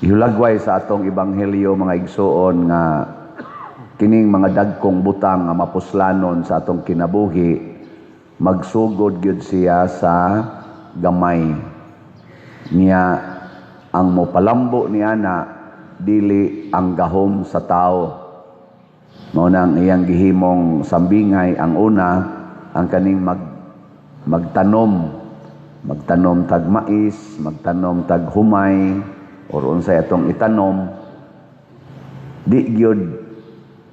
Ihulagway sa atong ebanghelyo mga igsuon nga kining mga dagkong butang nga mapuslanon sa atong kinabuhi magsugod gyud siya sa gamay niya. Ang mopalambo niya na dili ang gahom sa tao. Mao nang iyang gihimong sambingay. Ang una, ang kaning magtanom tag mais, magtanom tag humay, or unsay atong itanom. Di gyud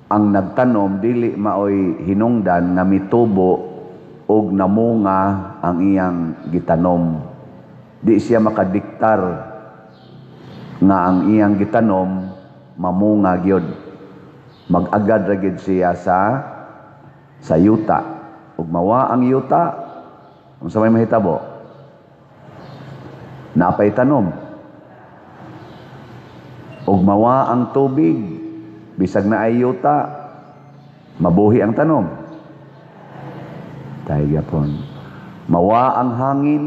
ang nagtanom dili maoy hinungdan nga mitubo og namunga ang iyang gitanom. Di siya makadiktar nga ang iyang gitanom mamunga gyud. Mag-agad ra gyud siya sa yuta. Ug mawa ang yuta, unsa may mahitabo? Napay tanom. Ug mawa ang tubig, bisag na ay yuta, mabuhi ang tanom. Tayo gyapon. Mawa ang hangin,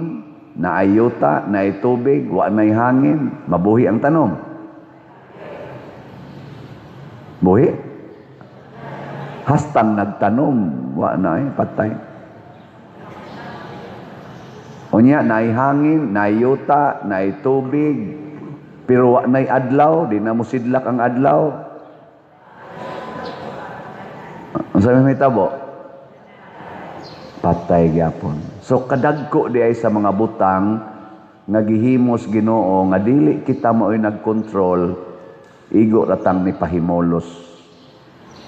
na ay yuta, na ay tubig, wa na'y hangin, mabuhi ang tanom. Buhi? Hastang nagtanom, wa na'y patay. Unya, na ay hangin, na ay yuta, na ay tubig, pero wa na'y adlaw, di na musidlak ang adlaw. Ang sabi may tabo? Patay gyapon. So kadagko di ay sa mga butang nga gihimos Ginoo nga dili kita maoy nagkontrol, igo ratang ni pahimulos.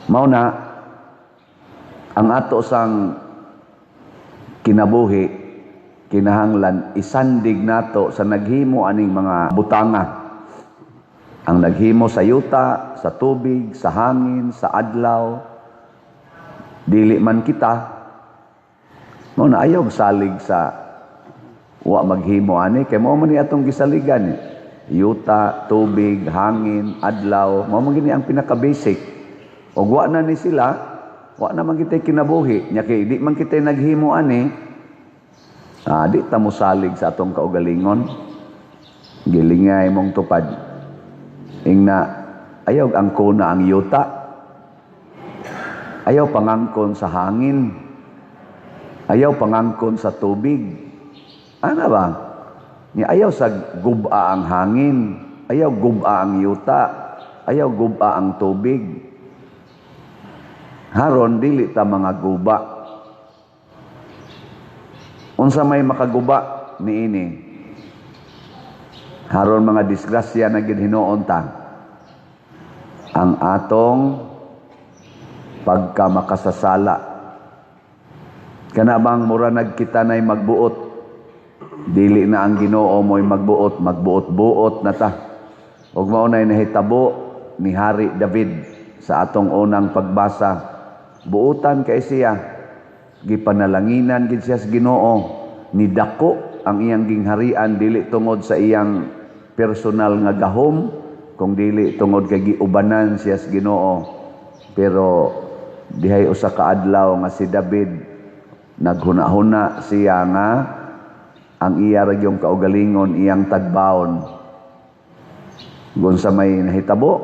Mao na ang ato sang kinabuhi kinahanglan isandig nato sa naghimo aning mga butanga. Ang naghimo sa yuta, sa tubig, sa hangin, sa adlaw, dili man kita mao na ayaw salig sa wa maghimo ani kay mao man ni atong gisaligan yuta, tubig, hangin, adlaw, mao man gini ang pinaka-basic. Og wa na ni sila, wa na man kitay kinabuhi nya kay di man kitay naghimo ani, di ta mo salig sa atong kaugalingon. Gilingay mong tupad ingna ayaw angkon na ang yuta, ayaw pangangkon sa hangin, ayaw pangangkon sa tubig. Ano ba? Ayaw sa guba ang hangin, ayaw guba ang yuta, ayaw guba ang tubig. Haron dili ta mga guba. Unsa may makaguba niini? Haron mga disgrasya na gid hinuon ta. Ang atong pagka makasasala. Kana bang mura nagkita na'y magbuot, dili na ang Ginoo mo'y magbuot-buot na ta. Ug mao na'y nahitabo ni Hari David sa atong unang pagbasa. Buutan kay siya, gipanalanginan gid siya sa Ginoo, nidako ang iyang gingharian dili tungod sa iyang personal nga gahom, kung dili tungod kay giubanan siya sa Ginoo. Pero dihay usa ka adlaw nga si David naghuna-huna siya nga ang iya ragyong kaugalingon iyang tagbaon. Gunsa may nahitabo,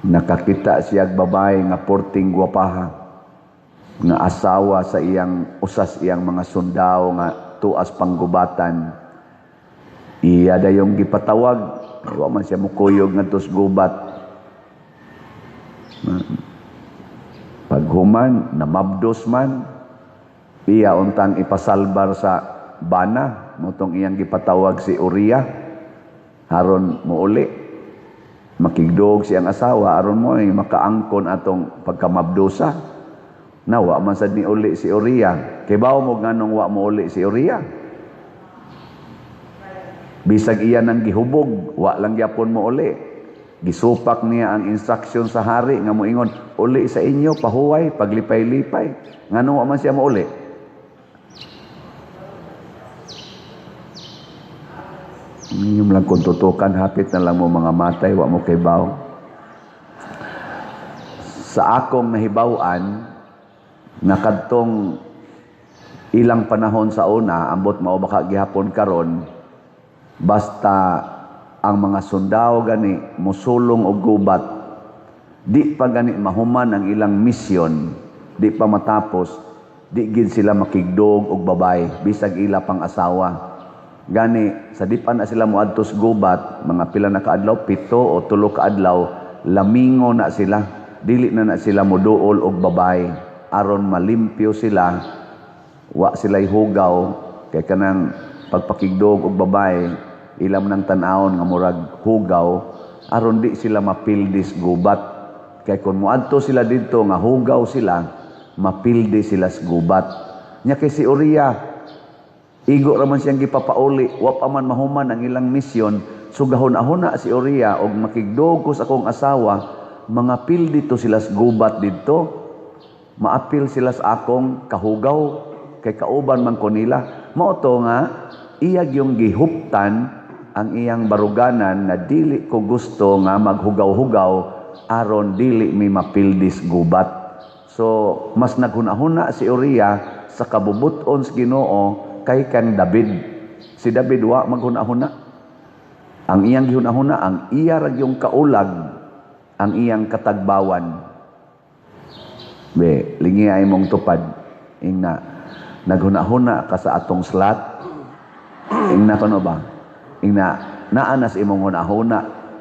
nakakita siya babae nga porting gwapaha nga asawa sa iyang usas iyang mga sundao nga tuas panggubatan. Iya dayong gipatawag, wa man siya mukuyog ngadtos gubat. Paghuman, namabdos man, iya untang ipasalbar sa bana, mutong iyang gipatawag si Uriah, haron muuli, makigdog siyang asawa, aron mo ay makaangkon atong pagkamabdosa. Wa man sad ni uli si Uriah, kay bawo mo nganong wa mo uli si Uriah? Bisag iya nang gihubog, wa lang gyapon mo uli. Gisupak niya ang instruction sa hari nga moingon, uli sa inyo, pahuway, paglipay-lipay. Nganong wa man siya mo uli? Inyong lang kung tutukan, hapit na lang mo mga matay, wa mo kay baw. Sa akong nahibawan, nakadtong ilang panahon sa una, ambot mao baka gihapon karon, Basta ang mga sundao gani musulong og gubat, di pa gani mahuman ang ilang misyon, di pa matapos, di gid sila makigdog og babay bisag ila pang asawa. Gani sa di pa na sila moadto sa gubat, mga pila na kaadlaw, 7 o 3 kaadlaw, lamingo na sila, dili na sila moduol og babay aron malimpyo sila, wa sila'y hugaw kay kanang pagpakigdog og babay ilam nang tan-awon nga murag hugaw aron di sila mapildis gubat. Kay kung moadto sila didto nga hugaw sila, mapildi sila sa gubat. Nya kay si Uriah, igo raman siyang gipapauli, wa pa man mahuman ang ilang misyon, sugahon-ahona si Uriah og makigdog ko sa akong asawa, mga pildi to sila sa gubat didto, maapil sila sa akong kahugaw, kay kauban man ko nila. Mao to nga iyag yung gihuptan ang iyang baruganan na dili ko gusto nga maghugaw-hugaw aron dili mi mapildis gubat. So mas naghunahuna si Uriah sa kabubuton sa Ginoo kay kang David. Si David wa maghunahuna. Ang iyang gihunahuna, ang iya ra yung kaulag, ang iyang katagbawan. Be, lingi ay mong tupad. Ingna, naghunahuna ka sa atong slat. Ingna kano ba? Ingna, naanas imong hunahuna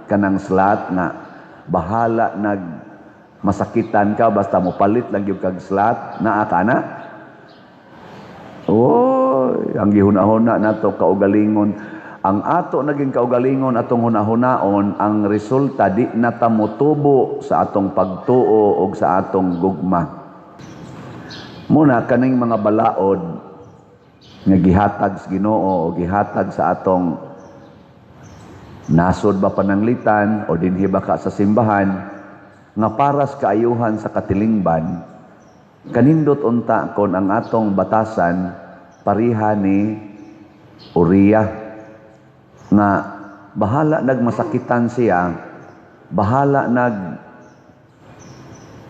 kanang slat nga bahala nag masakitan ka basta mo palit lang yung kag slat, naa ka na? Ang gihunahuna nato kaugalingon, ang ato naging kaugalingon atong hunahunaon, ang resulta di na ta motubo sa atong pagtuo o sa atong gugma. Muna kaning mga balaod nga gihatag sa Ginoo o gihatag sa atong nasod ba pananglitan o dinhi ba ka sa simbahan nga paras kaayuhan sa katilingban, kanindot unta kon ang atong batasan pariha ni Uriah nga bahala nagmasakitan siya, bahala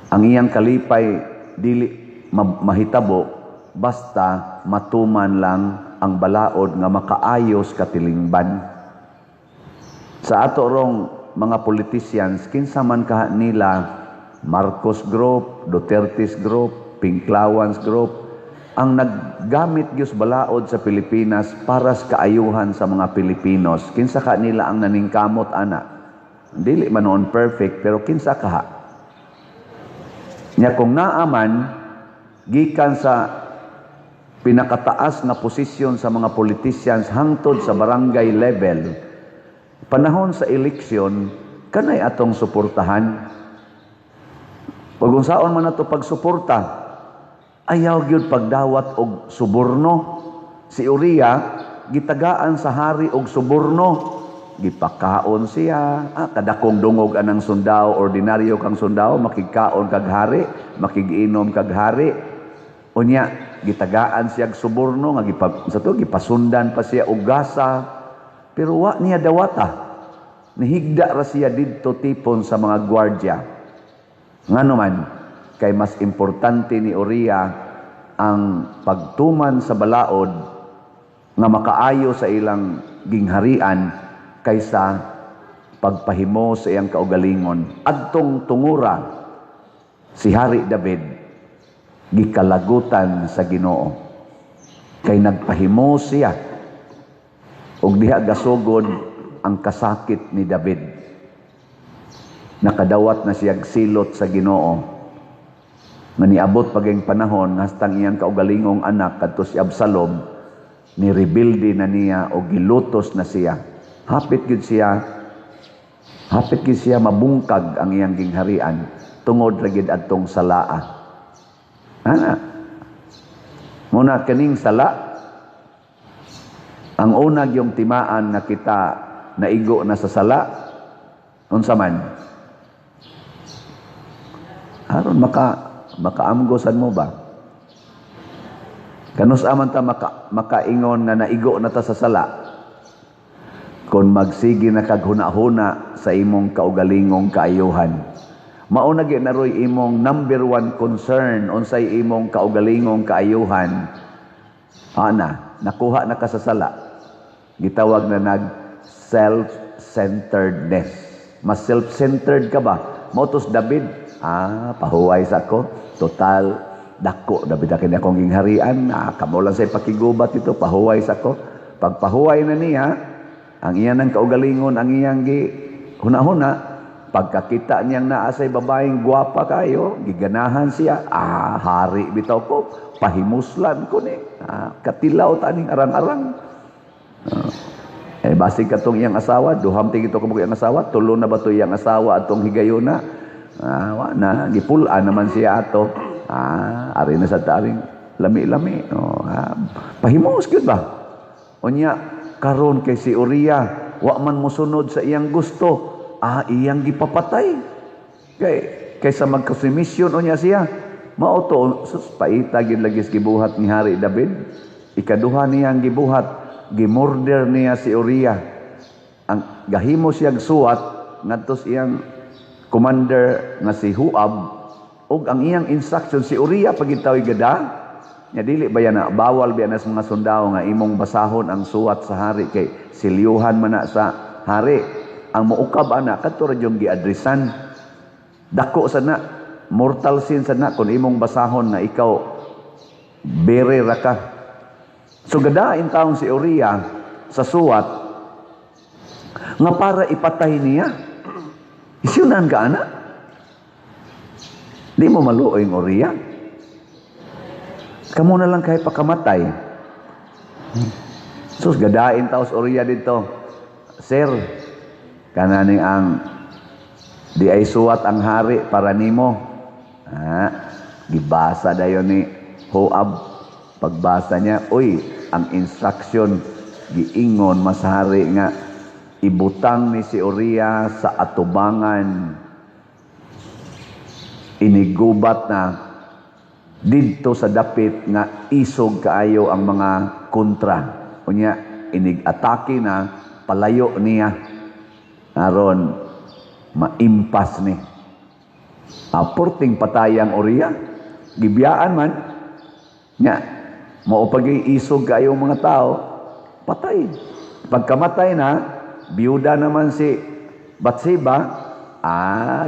ang iyang kalipay dili mahitabo basta matuman lang ang balaod nga makaayos katilingban. Sa ato rong mga politicians, kinsa man ka nila, Marcos Group, Duterte's Group, Pinklawans Group, ang naggamit gyud balaod sa Pilipinas para sa kaayuhan sa mga Pilipinos. Kinsa ka nila ang naningkamot ana? Dili man noon perfect, pero kinsa ka? Nya kung naaman gikan sa pinakataas nga posisyon sa mga politicians hangtod sa barangay level, panahon sa eleksyon, kanay atong suportahan. Pag unsaon man nato pagsuporta, ayaw gyud pagdawat og suborno. Si Uriah gitagaan sa hari og suborno, gipakaon siya. Kadakong dungog anang sundao, ordinaryo kang sundao, makigkaon kag hari, makigiinom kag hari. Unya gitagaan siya og suborno nga gipasundan pa siya og gasa, pero wa niya dawata. Nihigda ra siya didto tipon sa mga gwardiya. Ngano man, kay mas importante ni Uriah ang pagtuman sa balaod nga makaayo sa ilang gingharian kaysa pagpahimo sa iyang kaugalingon. Adtong tungura si Hari David gikalagutan sa Ginoo kay nagpahimo siya og diha gasugod ang kasakit ni David. Nakadawat na siya silot sa Ginoo. Nga niabot paging panahon, hastang iyang kaugalingong anak, kadto si Absalom, ni-rebuildi na niya o gilutos na siya. Hapit gid siya mabungkag ang iyang gingharian, tungod ra gid adtong salaa. Ana, muna kaning sala, ang unag yung timaan na kita naigo na sa sala, unsa man? Aron makaamgosan mo ba? Kanus aman ta makaingon nga naigo na ta sa sala kung magsigi na kaghuna-huna sa imong kaugalingong kaayuhan. Mao na gyud naroy imong number 1 concern unsay imong kaugalingong kaayuhan. Ana, nakuha na ka sa sala. Gitawag na self-centeredness. Mas self-centered ka ba? Motos David, pahuway sa ko. Total, dako, David akin akong gingharian. Kamo lang sa pakigubat ito, pahuway sa ko. Pag pahuway na niya, ang iyan ng kaugalingon, ang iyang huna-huna, pagkakita niyang naasay babaeng gwapa kayo, giganahan siya, hari bitaw ko, pahimuslan ko ni, katilaw taning arang-arang. Basig katong iyang asawa, duhamting ito kumug iyang asawa, tulo na ba ito iyang asawa atong higayuna? Na, gipulaan naman siya ato. Ari na sa taring lami-lami. Pahimus yun ba? Unya, karon kay si Uriah, wa man musunod sa iyang gusto, iyang gipapatay. Kaysa magkasimisyon o niya siya, mauto, paita ginlagis gibuhat ni Hari David. Ikaduha niyang gibuhat, gimurder niya si Uriah. Ang gahimo siyang suwat, ngadtos iyang commander nga si Huab, og ang iyang instruction si Uriah pagitaw gada, nya dili ba yan na bawal ba na sa mga sundao nga imong basahon ang suwat sa hari kay silyuhan man na sa hari. Ang muukab ana kadto ra yung giadresan, dako sana, mortal sin sana kung imong basahon na ikaw bere ra ka. So gadain taon si Uriah sa suwat nga para ipatay niya. Isyunan ka ana, di mo maluoy ng Uriah, kamo na lang kay pakamatay. So gadain taon si Uriah dito, sir, kananing ang di ay suwat ang hari para nimo. Gibasa dayon ni Hoab. Pagbasa niya, ang instruction giingon mas hari nga ibutang ni si Uriah sa atubangan, inigubat na didto sa dapit nga isog kaayo ang mga kontra. Unya inig-atake na palayo niya. Aron maimpas ni. Porting patayang Uriah, gibiyaan man nya mao pag-iisog kayo mga tao, patay. Pagkamatay na, biyuda naman si Batseba,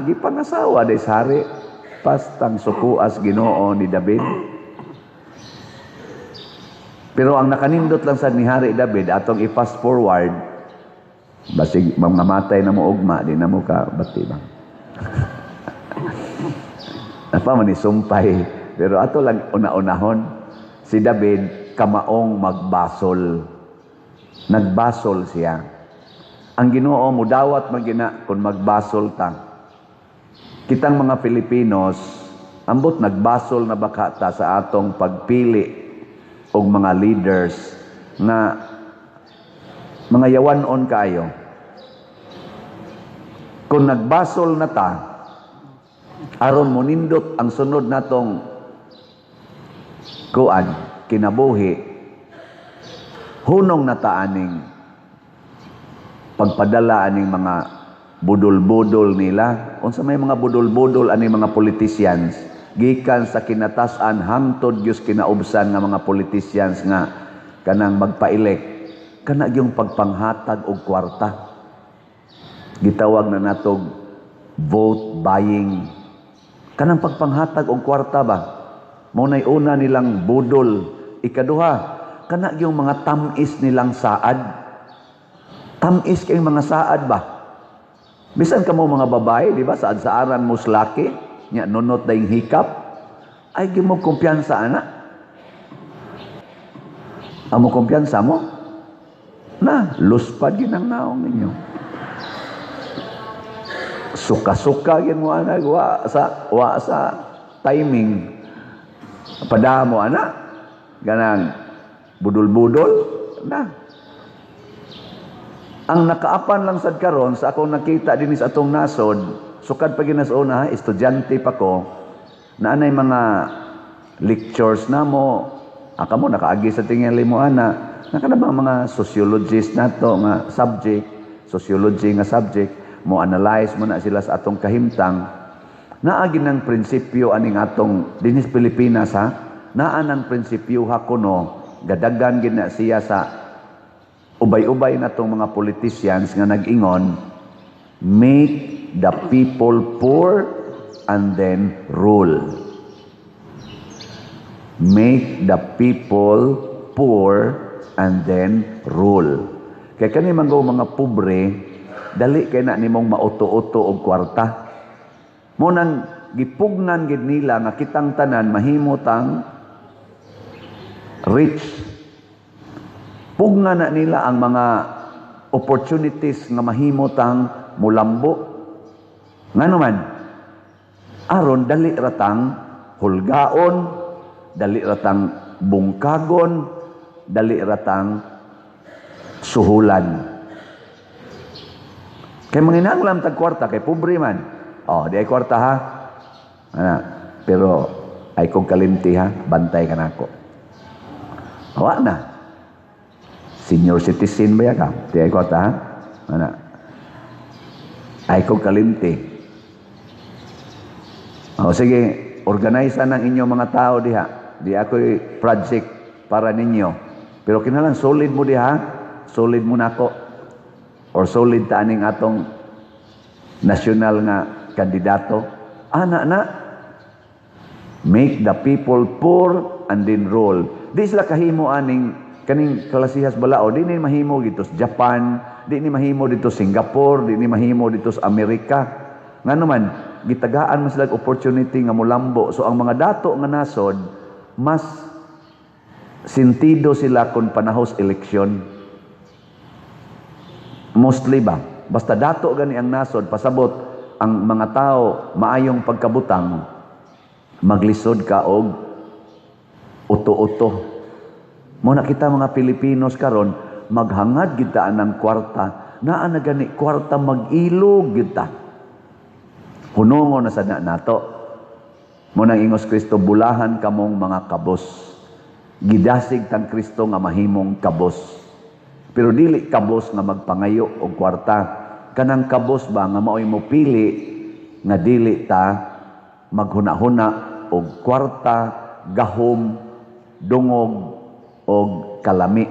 gipangasawa des hari, pastang sukuas Ginoo ni David. Pero ang nakanindot lang sa ni Hari David, atong i-fast forward, basig mamatay na mo ugma, di na mo ka bati ba? Apa man isumpay. Pero ato lang una-unahon, si David kamaong magbasol. Nagbasol siya. Ang Ginoo mo dawat magina kung magbasol ta. Kitang mga Pilipinos, ambot nagbasol na baka ta sa atong pagpili og mga leaders na mga yawanon kayo. Kung nagbasol na ta, aron munindot ang sunod natong kinabuhi, hunong na ta aning pagpadala aning mga budol-budol nila. Unsa may mga budol-budol aning mga politicians, gikan sa kinatasan hangtod Diyos kinaubsan nga mga politicians nga kanang magpa-elect, kana yung pagpanghatag og kwarta. Gitawag na natog vote buying. Kanang pagpanghatag og kwarta ba? Maunay una nilang budol. Ikaduha, kana yung mga tamis nilang saad. Tamis kay mga saad ba? Bisan kamo mga babae, di ba? Saad-saaran mo slaki, nya nunot dayong hikap, ay gimo kumpiyansa ana. Amo kumpiyansa mo? Na, luspad yun ang naong ninyo. Suka-suka yun mo anak, wa sa timing. Pada mo anak, ganang budol-budol, na. Ang nakaapan lang sad karon sa akong nakita din sa atong nasod, sukad pa ginasuna, estudyante pa ko, na anay mga lectures na mo, mo nakaagi sa tingin mo ana, nakanabang mga sociologist nato nga subject, sociology nga subject, mo analyze mo na sila sa atong kahimtang, naagi ng prinsipyo aning atong dinis Pilipinas naan ang prinsipyo hakuno, gadagan gina siya sa ubay-ubay na tong mga politicians nga nag-ingon, make the people poor and then rule. Make the people poor and then rule. Kaya kani man mga pobre, dali kay na nimong mauto-uto og kwarta. Mo nang gipugnan gid nila nga kitang tanan mahimutang rich. Pugnan na nila ang mga opportunities nga mahimutang mulambo. Ngano man, aron dali ratang hulgaon, dali ratang bungkagon, dali ratang suhulan. Kay manginahanglan tag kwarta kay pobre man. Oh, di ay kwarta ha. Ana, pero ay kong kalimti ha, bantay ka nako. Wa na. Senior citizen ba ya ka? Di ay kwarta ha. Ana. Ay kong kalimti. Oh, sige, organize ng inyong mga tao diha. Di ako'y project para ninyo. Pero kinahanglan solid mo diha. Solid mo nako. Or solid ta aning atong national nga kandidato. Ana na. Make the people poor and then rule. Di sila kahimo aning kaning kalasihas balao. Di ni mahimo dito sa Japan. Di ni mahimo dito sa Singapore. Di ni mahimo dito sa Amerika. Nga naman, gitagaan man sila opportunity nga mulambo. So ang mga dato nga nasod, mas sentido sila kung panahos eleksyon. Mostly ba? Basta dato gani ang nasod, pasabot ang mga tao maayong pagkabutang, maglisod ka og uto-uto. Muna kita mga Pilipinos karon maghangad kita ng kwarta, naa na gani kwarta mag-ilog kita. Hunongo na sada nato. Munang ingos Kristo, bulahan kamong mga kabos. Gidasig tang Kristo nga mahimong kabos. Pero dili kabos nga magpangayo og kwarta. Kanang kabos ba nga mao'y mo pili nga dili ta maghuna-huna og kwarta, gahom, dungog og kalami.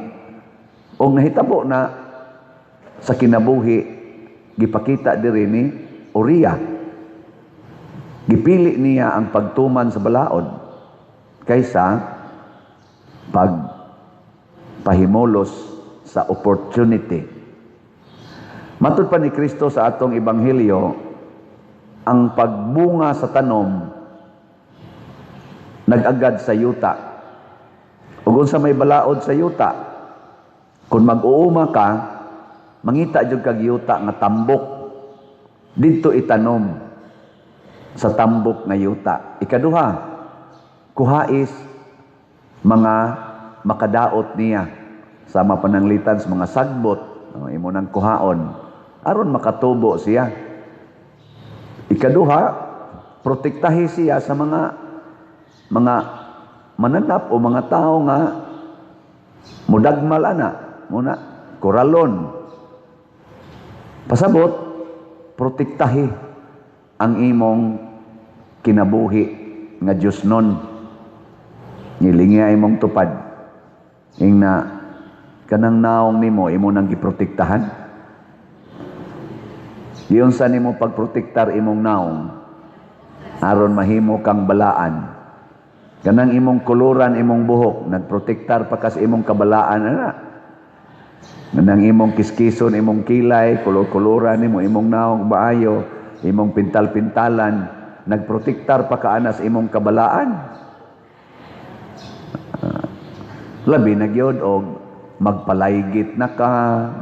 O nahitabo na sa kinabuhi gipakita diri ni Uriah. Gipili niya ang pagtuman sa balaod kaysa pagpahimulos sa opportunity. Matud pa ni Kristo sa atong ebanghelyo, ang pagbunga sa tanom nag-agad sa yuta. Ug unsa may balaod sa yuta, kung mag-uuma ka, mangita jud kag yuta nga tambok. Didto itanom sa tambok nga yuta. Ikaduha, kuhais mga makadaot niya sa mapananglitan sa mga sagbot, imo nang kuhaon aron makatubo siya. Ikaduha, protektahi siya sa mga mananap o mga tao nga mudagmal ana, muna koralon. Pasabot, protektahi ang imong kinabuhi nga Diyos nun. Ngilingi imong tupad. Ing na kanang naong nimo imo nang giprotektahan. Diyon sa nimo pagprotektar imong naong aron mahimo kang balaan. Kanang imong kuluran imong buhok nagprotektar pa kas imong kabalaan ana. Kanang imong kiskison imong kilay, kulor-kuluran imong naong maayo. Imong pintal-pintalan, nagprotektar pa kaanas imong kabalaan. Labi na gyud og magpalaygit na ka,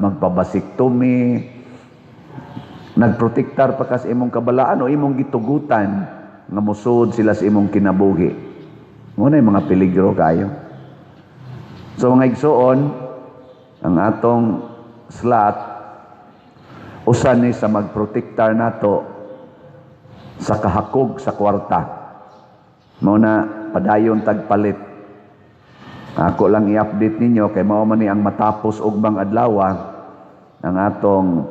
magpabasiktomi, nagprotektar pa kas imong kabalaan o imong gitugutan nga musud sila sa imong kinabuhi. Muna yung mga peligro kayo. So mga igsoon, ang atong slot usan ni sa magprotektar nato sa kahakog sa kwarta. Muna padayon tagpalit. Ako lang i-update ninyo kay mao man ni ang matapos ugmang adlaw ang atong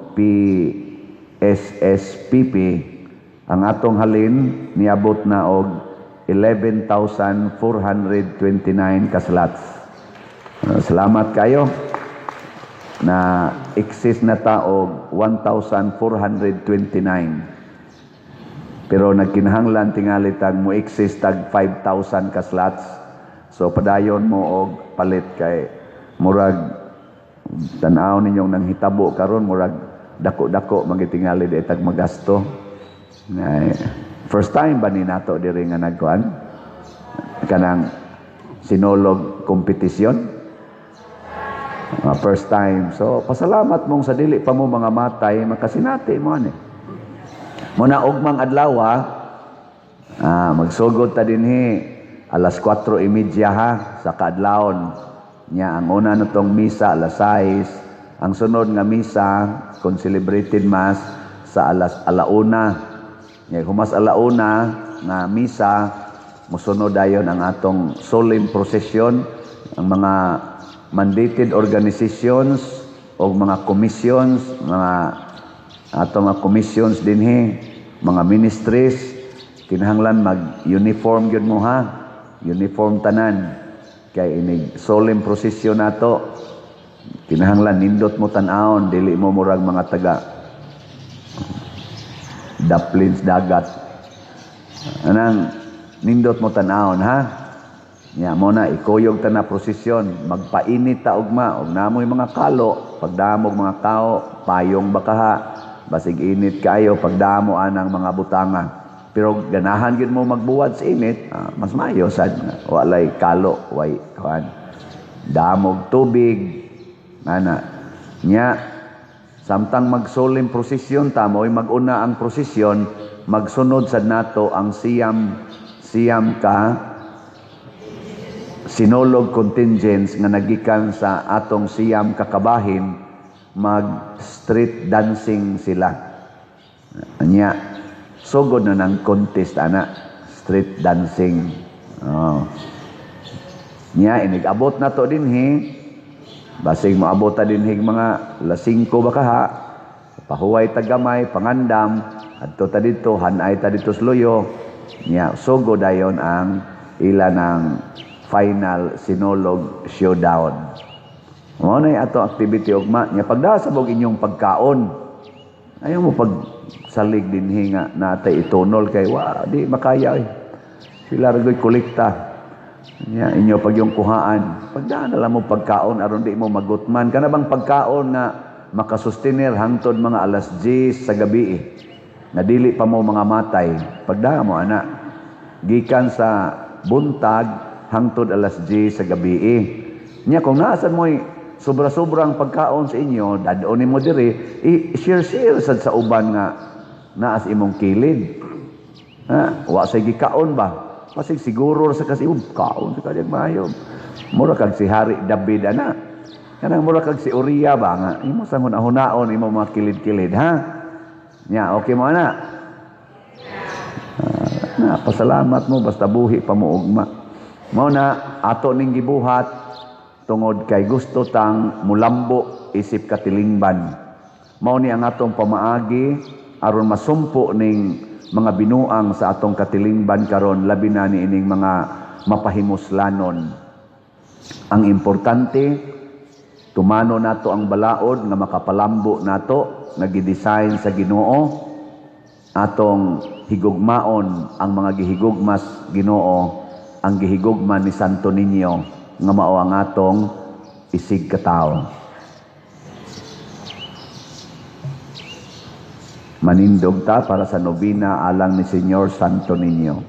PSSPP. Ang atong halin niabot na og 11,429 ka slots. Salamat kayo. na exist na taog 1,429. Pero nagkinahanglan tingali tag mo exist tag 5,000 ka slots. So padayon mo og palit kay murag tan-aw ninyong nang hitabo karon murag dako-dako magitingali di tag magasto. First time ba ni nato diri nga nagkuan kanang sinolog kompetisyon? First time. So pasalamat mong sa dili pa mo mga matay makasinati mo ani. Muna ugmang adlaw magsugod ta dinhi alas 4:30 sa kaadlawon nya. Ang una natong misa alas 6, ang sunod nga misa kung celebrated mass sa alas 1:00 nya. Humas 1:00 nga misa mosunod dayon ang atong solemn procession. Ang mga mandated organizations o mga commissions, mga commissions dinhi, mga ministries, kinahanglan mag-uniform gyud mo uniform tanan. Kay inig solemn procession nato, kinahanglan nindot mo tan-awon, dili mo murag mga taga daplins dagat. Anang nindot mo tan-awon nya mo na ikuyog ta na prosesyon, magpainit ta ugma og namoy mga kalo, pagdamog mga kao, payong bakaha, basig init kayo pagdamo anang mga butanga. Pero ganahan gid mo magbuwad sa init, mas maayo sad walay kalo, way kuan. Damog tubig ana. Nya samtang mag-solemn prosesyon ta mo'y mag-una ang prosesyon, magsunod sad nato ang siyam ka sinolog contingents nga nagikan sa atong siyam kakabahin, mag street dancing sila. Anya sugod na ng contest street dancing. Nya inigabot na to dinhi, basig moabot ta dinhi mga alas 5 bakaha, pahuway tagamay pangandam adto ta dito, hanay ta dito sa luyo. Nya sugod dayon ang ila ng final sinolog showdown. Mao na ato activity ugma nya pagdasabog inyong pagkaon. Ayaw mo pag salig dinhi nga natay itunol kay di makaya sila ragoy kolekta. Nya inyo pag yung kuhaan, pagdaan na lang mo pagkaon aron di mo magutman. Kana bang pagkaon nga makasustenir hangtod mga alas 10 sa gabi na dili pa mo mga matay. Pagdaan mo gikan sa buntag hangtod alas 10 sa gabi Nya kung naasan mo'y sobra-sobrang pagkaon sa inyo, dadoonin mo diri, i-share sad sa uban nga naas imong kilid. Wa say gikaon ba? Pasig siguro sa kasi kaon sa kanyang mayom. Mura kag si Hari David kanang mura kag si Uriah ba nga imo sangon hunaon imo mga kilid-kilid Nya okay mo pasalamat mo basta buhi pa mo ugma. Mao na ato ning gibuhat tungod kay gusto tang mulambo isip katilingban. Mao ni ang atong pamaagi aron masumpo ning mga binuang sa atong katilingban karon, labi na ni ining mga mapahimuslanon. Ang importante tumano nato ang balaod nga makapalambo nato nga gidesign sa Ginoo, atong higugmaon ang mga gihigugmas Ginoo, ang gihigugma ni Santo Niño nga mao ang atong isig katawo. Manindog ta para sa nobina alang ni Señor Santo Niño.